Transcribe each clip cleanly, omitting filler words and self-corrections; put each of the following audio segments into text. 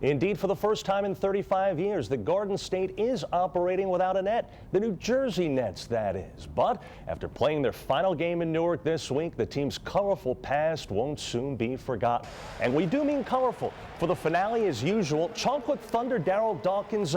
Indeed, for the first time in 35 years, the Garden State is operating without a net. The New Jersey Nets, that is. But after playing their final game in Newark this week, the team's colorful past won't soon be forgotten. And we do mean colorful. For the finale, as usual, Chocolate Thunder Darryl Dawkins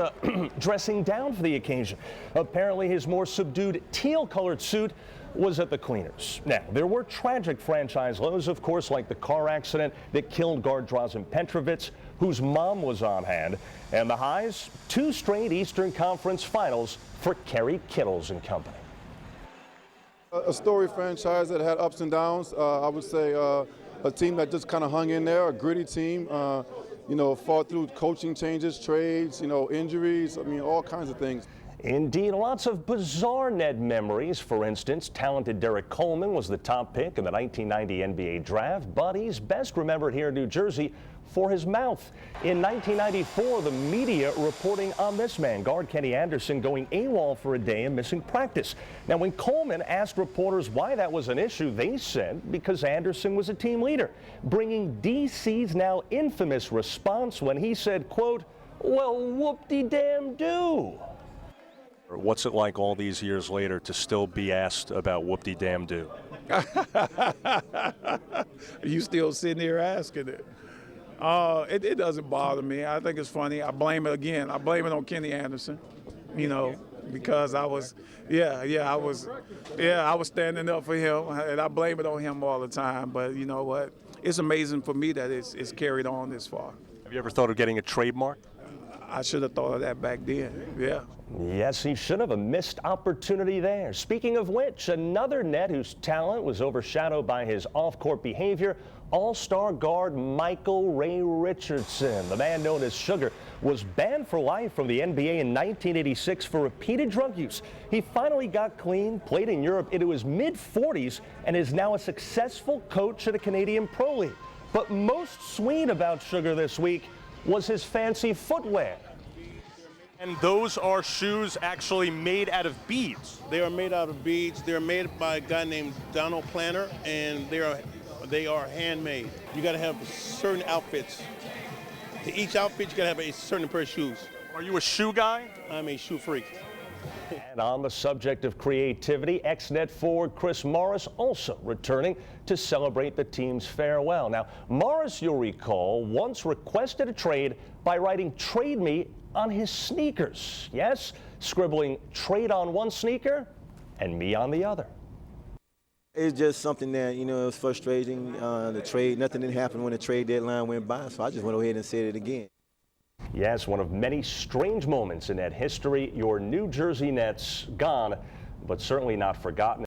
dressing down for the occasion. Apparently, his more subdued teal-colored suit was at the cleaners. Now, there were tragic franchise lows, of course, like the car accident that killed guard Drazen Petrovic, whose mom was on hand, and the highs, 2 straight Eastern Conference finals for Kerry Kittles and company. A storied franchise that had ups and downs. I would say a team that just kind of hung in there, a gritty team, fought through coaching changes, trades, injuries, all kinds of things. Indeed, lots of bizarre Ned memories. For instance, talented Derek Coleman was the top pick in the 1990 NBA draft, but he's best remembered here in New Jersey for his mouth. In 1994, the media reporting on this man, guard Kenny Anderson, going AWOL for a day and missing practice. Now, when Coleman asked reporters why that was an issue, they said because Anderson was a team leader, bringing DC's now infamous response when he said, quote, "Well, whoop-de-damn-do." What's it like all these years later to still be asked about whoop-de-damn-do? You still sitting here asking it. It doesn't bother me. I think it's funny. I blame it again. I blame it on Kenny Anderson, because I was standing up for him, and I blame it on him all the time. But you know what? It's amazing for me that it's carried on this far. Have you ever thought of getting a trademark? I should have thought of that back then, yeah. Yes, he should have. A missed opportunity there. Speaking of which, another Net whose talent was overshadowed by his off-court behavior, all-star guard Michael Ray Richardson. The man known as Sugar was banned for life from the NBA in 1986 for repeated drug use. He finally got clean, played in Europe into his mid-40s, and is now a successful coach at a Canadian Pro League. But most sweet about Sugar this week was his fancy footwear. And those are shoes actually made out of beads. They are made out of beads. They're made by a guy named Donald Planner, and they are handmade. You got to have certain outfits. To each outfit, you got to have a certain pair of shoes. Are you a shoe guy? I'm a shoe freak. And on the subject of creativity, ex-Net forward Chris Morris also returning to celebrate the team's farewell. Now, Morris, you'll recall, once requested a trade by writing "trade me" on his sneakers. Yes, scribbling "trade" on one sneaker and "me" on the other. It's just something that, it was frustrating. The trade, nothing didn't happen when the trade deadline went by, so I just went ahead and said it again. Yes, one of many strange moments in Net history. Your New Jersey Nets gone, but certainly not forgotten.